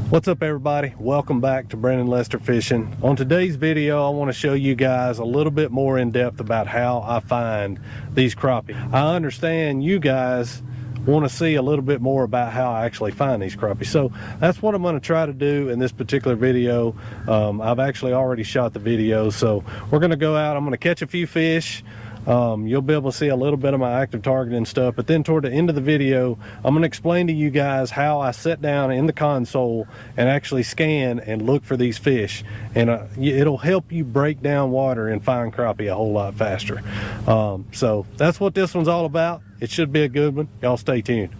What's up, everybody? Welcome back to Brandon Lester Fishing. On today's video, I want to show you guys a little bit more in depth about how I find these crappie. I understand you guys want to see a little bit more about how I actually find these crappie, so that's what I'm going to try to do in this particular video. I've actually already shot the video, so we're going to go out. I'm going to catch a few fish. You'll be able to see a little bit of my active targeting stuff, but then toward the end of the video, I'm going to explain to you guys how I sit down in the console and actually scan and look for these fish, and it'll help you break down water and find crappie a whole lot faster. So that's what this one's all about. It should be a good one. Y'all stay tuned.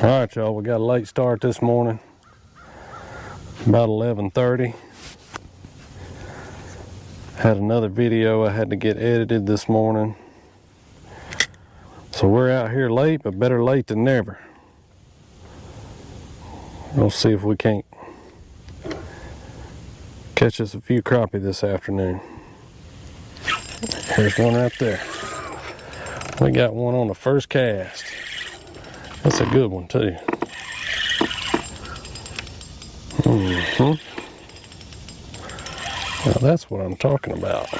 All right, y'all, we got a late start this morning, about 11:30. Had another video I had to get edited this morning. So we're out here late, but better late than never. We'll see if we can't catch us a few crappie this afternoon. There's one right there. We got one on the first cast. That's a good one too. Now that's what I'm talking about. I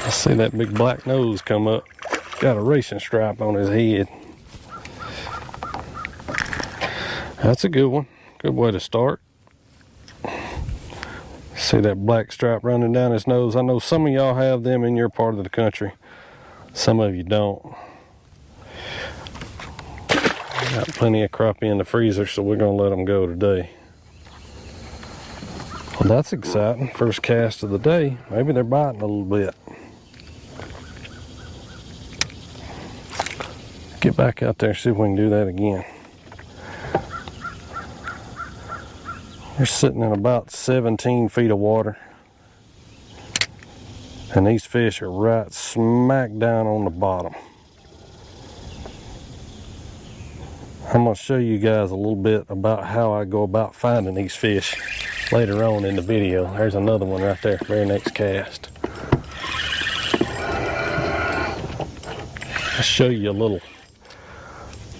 see that big black nose come up. Got a racing stripe on his head. That's a good one. Good way to start. See that black stripe running down his nose. I know some of y'all have them in your part of the country. Some of you don't. Got plenty of crappie in the freezer, so we're gonna let them go today. Well, that's exciting. First cast of the day. Maybe they're biting a little bit. Get back out there, see if we can do that again. We're sitting in about 17 feet of water. And these fish are right smack down on the bottom. I'm going to show you guys a little bit about how I go about finding these fish later on in the video. There's another one right there, very next cast. I'll show you a little,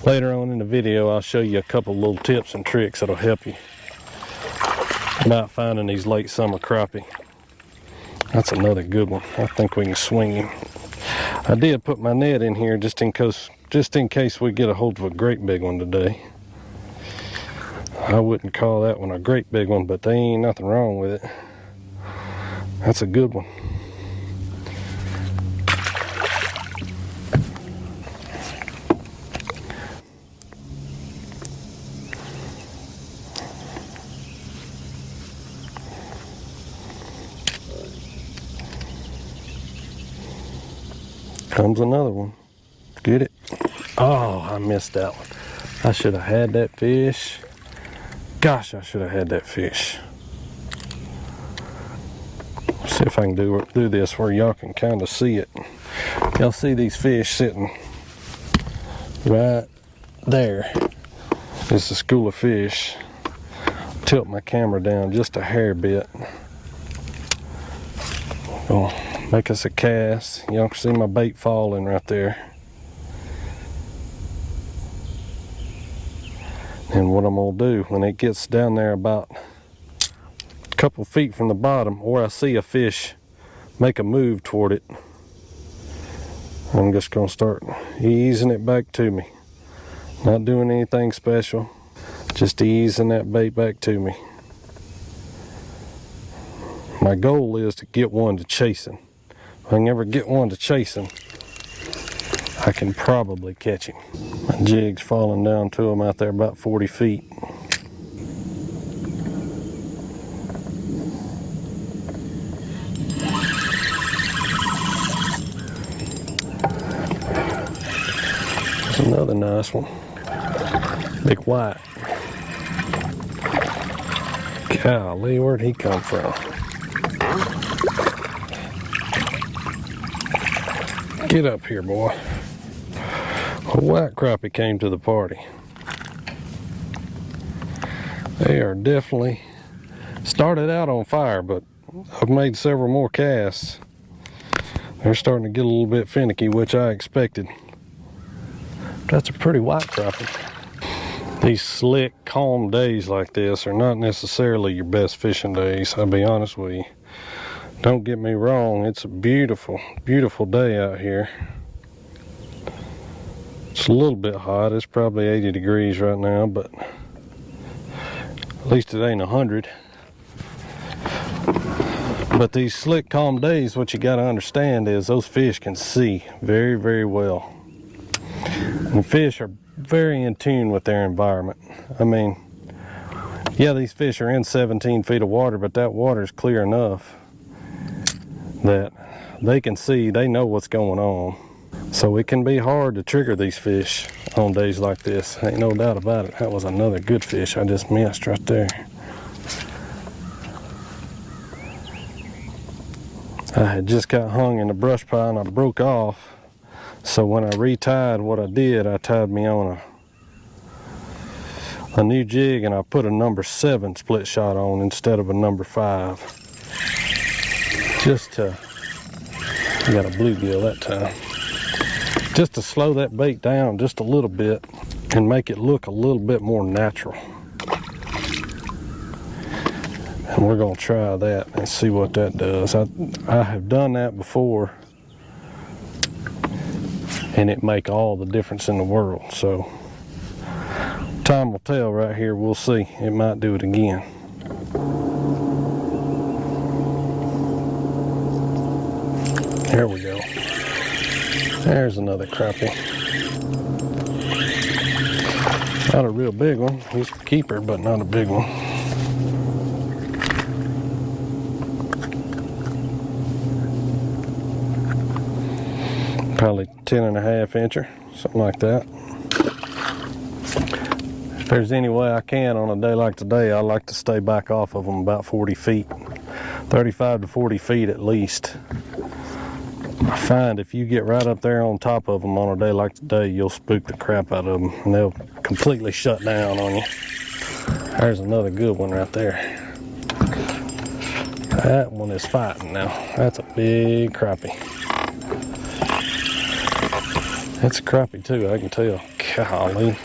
later on in the video, I'll show you a couple little tips and tricks that'll help you about finding these late summer crappie. That's another good one. I think we can swing him. I did put my net in here just in case we get a hold of a great big one today. I wouldn't call that one a great big one, but there ain't nothing wrong with it. That's a good one. Comes another one. Get it? Oh, I missed that one. I should have had that fish. Gosh, I should have had that fish. See if I can do this where y'all can kind of see it. Y'all see these fish sitting right there. It's a school of fish. Tilt my camera down just a hair bit. Oh, make us a cast. Y'all can see my bait falling right there. And what I'm gonna do when it gets down there about a couple feet from the bottom, or I see a fish make a move toward it, I'm just gonna start easing it back to me. Not doing anything special, just easing that bait back to me. My goal is to get one to chasing. If I can ever get one to chasing, I can probably catch him. My jig's falling down to him out there about 40 feet. There's another nice one. Big white. Golly, where'd he come from? Get up here, boy. A white crappie came to the party. They are definitely started out on fire, but I've made several more casts. They're starting to get a little bit finicky, which I expected. That's a pretty white crappie. These slick, calm days like this are not necessarily your best fishing days, I'll be honest with you. Don't get me wrong, it's a beautiful, beautiful day out here. It's a little bit hot, it's probably 80 degrees right now, but at least it ain't 100. But these slick, calm days, what you got to understand is those fish can see very, very well. And fish are very in tune with their environment. I mean, yeah, these fish are in 17 feet of water, but that water is clear enough that they can see, they know what's going on. So it can be hard to trigger these fish on days like this. Ain't no doubt about it. That was another good fish I just missed right there. I had just got hung in the brush pile and I broke off. So when I retied, what I did, I tied me on a new jig and I put a number 7 split shot on instead of a number 5. Just to, I got a bluegill that time. Just to slow that bait down just a little bit and make it look a little bit more natural. And we're gonna try that and see what that does. I have done that before and it make all the difference in the world. So time will tell right here, we'll see. It might do it again. There we go. There's another crappie. Not a real big one. He's a keeper, but not a big one. Probably 10.5 incher, something like that. If there's any way I can on a day like today, I like to stay back off of them about 40 feet. 35 to 40 feet at least. I find if you get right up there on top of them on a day like today, you'll spook the crap out of them and they'll completely shut down on you. There's another good one right there. That one is fighting now. That's a big crappie. It's a crappie too, I can tell. Golly.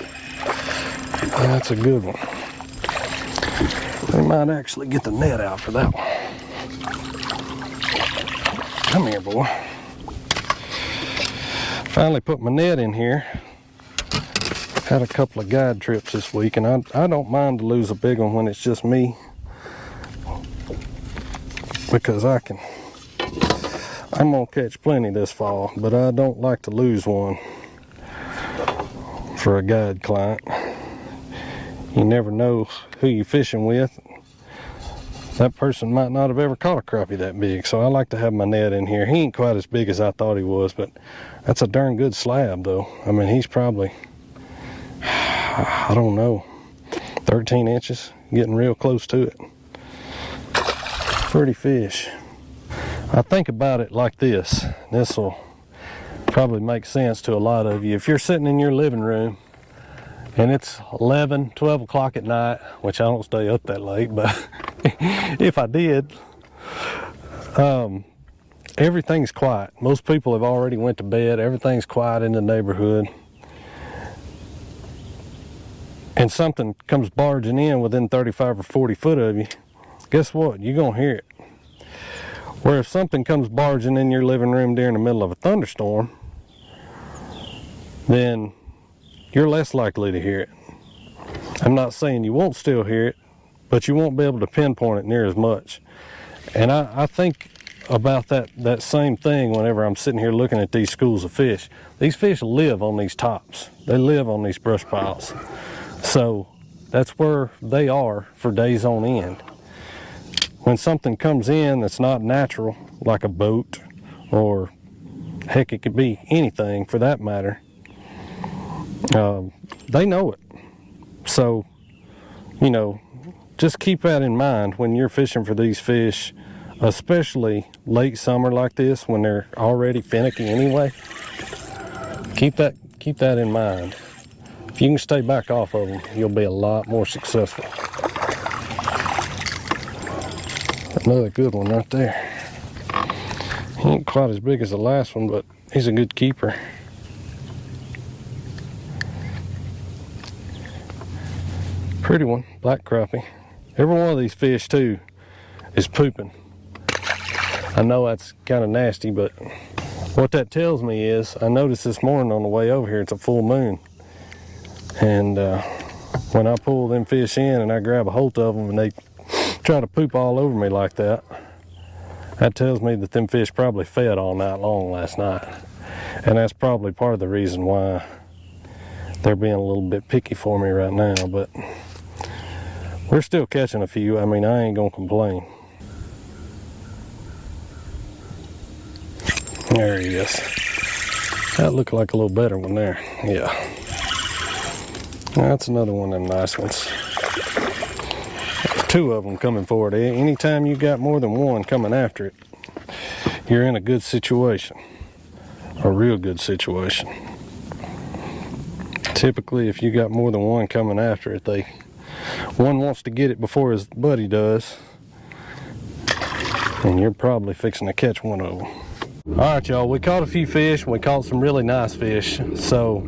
That's a good one. We might actually get the net out for that one. Come here, boy. Finally put my net in here. Had a couple of guide trips this week, and I don't mind to lose a big one when it's just me, because I'm gonna catch plenty this fall, but I don't like to lose one for a guide client. You never know who you're fishing with. That person might not have ever caught a crappie that big, so I like to have my net in here. He ain't quite as big as I thought he was, but that's a darn good slab though. I mean, he's probably, I don't know, 13 inches, getting real close to it. Pretty fish. I think about it like this. This will probably make sense to a lot of you. If you're sitting in your living room and it's 11, 12 o'clock at night, which I don't stay up that late, but if I did, everything's quiet. Most people have already went to bed. Everything's quiet in the neighborhood. And something comes barging in within 35 or 40 foot of you. Guess what? You're going to hear it. Where if something comes barging in your living room during the middle of a thunderstorm, then you're less likely to hear it. I'm not saying you won't still hear it, but you won't be able to pinpoint it near as much. And I think about that same thing whenever I'm sitting here looking at these schools of fish. These fish live on these tops. They live on these brush piles. So that's where they are for days on end. When something comes in that's not natural, like a boat, or heck, it could be anything for that matter, they know it. So, you know, just keep that in mind when you're fishing for these fish, especially late summer like this when they're already finicky anyway. Keep that in mind. If you can stay back off of them, you'll be a lot more successful. Another good one right there. He ain't quite as big as the last one, but he's a good keeper. Pretty one, black crappie. Every one of these fish too is pooping. I know that's kind of nasty, but what that tells me is, I noticed this morning on the way over here, it's a full moon. And when I pull them fish in and I grab a hold of them and they try to poop all over me like that, that tells me that them fish probably fed all night long last night. And that's probably part of the reason why they're being a little bit picky for me right now, but we're still catching a few. I mean, I ain't gonna complain. There he is. That looked like a little better one there. Yeah. That's another one of them nice ones. There's two of them coming forward. Anytime you got more than one coming after it, you're in a good situation. A real good situation. Typically, if you got more than one coming after it, one wants to get it before his buddy does, and you're probably fixing to catch one of them. All right, y'all, we caught a few fish. We caught some really nice fish. So,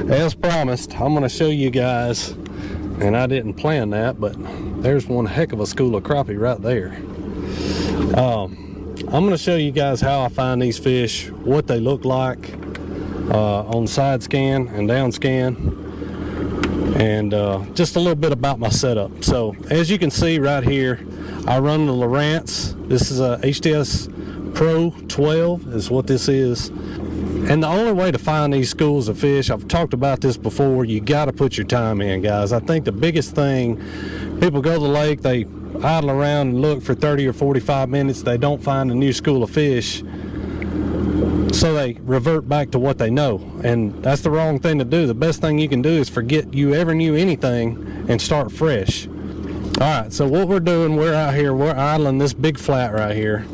as promised, I'm gonna show you guys, and I didn't plan that, but there's one heck of a school of crappie right there. I'm gonna show you guys how I find these fish, what they look like on side scan and down scan, and just a little bit about my setup. So, as you can see right here, I run the Lowrance. This is a HTS Pro 12 is what this is. And the only way to find these schools of fish, I've talked about this before, you got to put your time in, guys. I think the biggest thing, people go to the lake, they idle around and look for 30 or 45 minutes, they don't find a new school of fish, so they revert back to what they know. And that's the wrong thing to do. The best thing you can do is forget you ever knew anything and start fresh. All right, so what we're doing, we're out here, we're idling this big flat right here,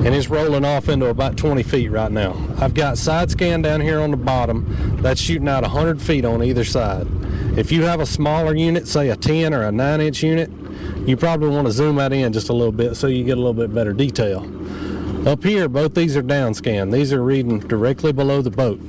and it's rolling off into about 20 feet right now. I've got side scan down here on the bottom that's shooting out 100 feet on either side. If you have a smaller unit, say a 10 or a 9-inch unit, you probably want to zoom that in just a little bit so you get a little bit better detail. Up here, both these are down scan. These are reading directly below the boat.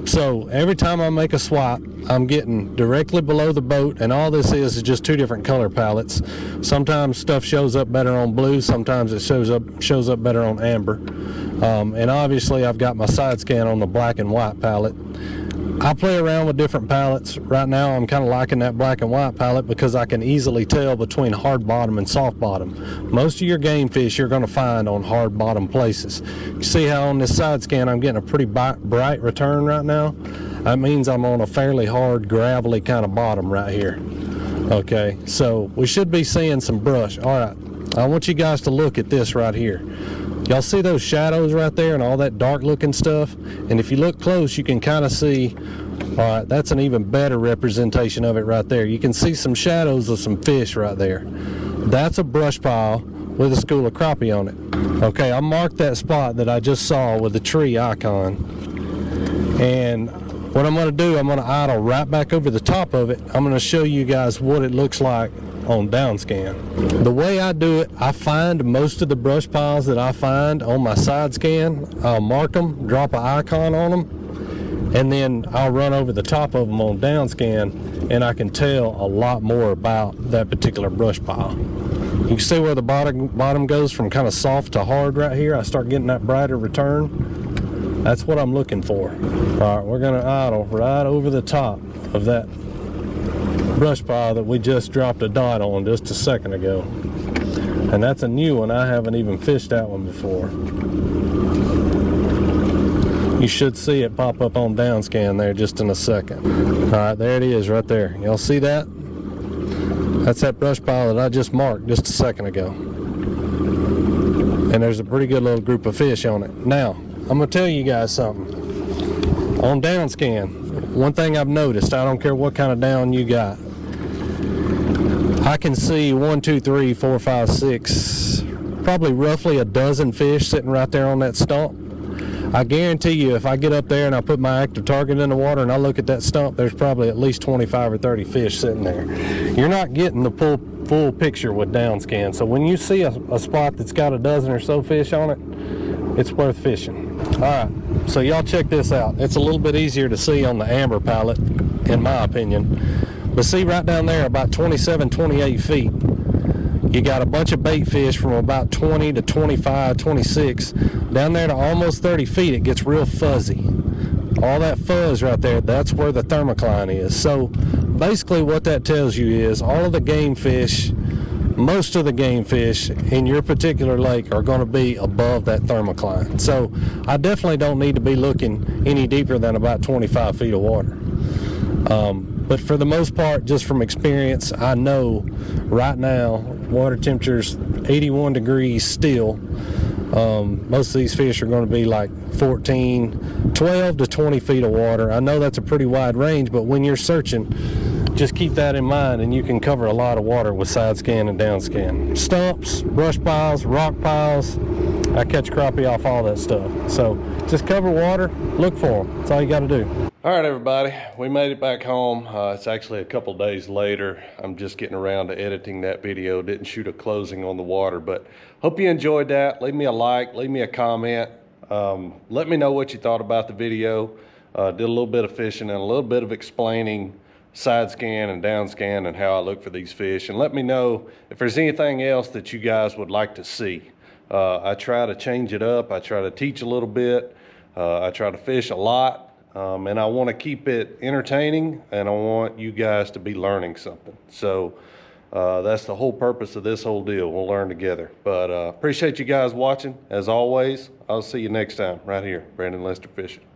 So every time I make a swap, I'm getting directly below the boat, and all this is just two different color palettes. Sometimes stuff shows up better on blue, sometimes it shows up better on amber. And obviously I've got my side scan on the black and white palette. I play around with different palettes. Right now I'm kind of liking that black and white palette because I can easily tell between hard bottom and soft bottom. Most of your game fish you're going to find on hard bottom places. You see how on this side scan I'm getting a pretty bright return right now? That means I'm on a fairly hard, gravelly kind of bottom right here. Okay, so we should be seeing some brush. All right, I want you guys to look at this right here. Y'all see those shadows right there and all that dark looking stuff? And if you look close, you can kind of see, all right, that's an even better representation of it right there. You can see some shadows of some fish right there. That's a brush pile with a school of crappie on it. Okay, I marked that spot that I just saw with the tree icon. And what I'm going to do, I'm going to idle right back over the top of it. I'm going to show you guys what it looks like on down scan. The way I do it, I find most of the brush piles that I find on my side scan, I'll mark them, drop an icon on them, and then I'll run over the top of them on down scan, and I can tell a lot more about that particular brush pile. You can see where the bottom goes from kind of soft to hard right here. I start getting that brighter return. That's what I'm looking for. All right, we're gonna idle right over the top of that brush pile that we just dropped a dot on just a second ago. And that's a new one. I haven't even fished that one before. You should see it pop up on down scan there just in a second. All right, there it is right there. Y'all see that? That's that brush pile that I just marked just a second ago. And there's a pretty good little group of fish on it. Now, I'm gonna tell you guys something. On down scan, one thing I've noticed, I don't care what kind of down you got, I can see 1, 2, 3, 4, 5, 6, probably roughly a dozen fish sitting right there on that stump. I guarantee you if I get up there and I put my active target in the water and I look at that stump, there's probably at least 25 or 30 fish sitting there. You're not getting the full picture with down scan. So when you see a spot that's got a dozen or so fish on it, it's worth fishing. All right, so y'all check this out. It's a little bit easier to see on the amber palette, in my opinion. But see right down there, about 27, 28 feet, you got a bunch of bait fish from about 20 to 25, 26. Down there to almost 30 feet, it gets real fuzzy. All that fuzz right there, that's where the thermocline is. So basically what that tells you is all of the game fish, most of the game fish in your particular lake are going to be above that thermocline. So I definitely don't need to be looking any deeper than about 25 feet of water. But for the most part, just from experience, I know right now water temperature's 81 degrees still. Most of these fish are going to be like 14, 12 to 20 feet of water. I know that's a pretty wide range, but when you're searching, just keep that in mind and you can cover a lot of water with side scan and down scan. Stumps, brush piles, rock piles, I catch crappie off all that stuff. So just cover water, look for them. That's all you got to do. All right, everybody, we made it back home. It's actually a couple days later. I'm just getting around to editing that video. Didn't shoot a closing on the water, but hope you enjoyed that. Leave me a like, leave me a comment. Let me know what you thought about the video. Did a little bit of fishing and a little bit of explaining side scan and down scan and how I look for these fish. And let me know if there's anything else that you guys would like to see. I try to change it up. I try to teach a little bit. I try to fish a lot. And I want to keep it entertaining, and I want you guys to be learning something. So that's the whole purpose of this whole deal. We'll learn together. But appreciate you guys watching. As always, I'll see you next time right here, Brandon Lester Fishing.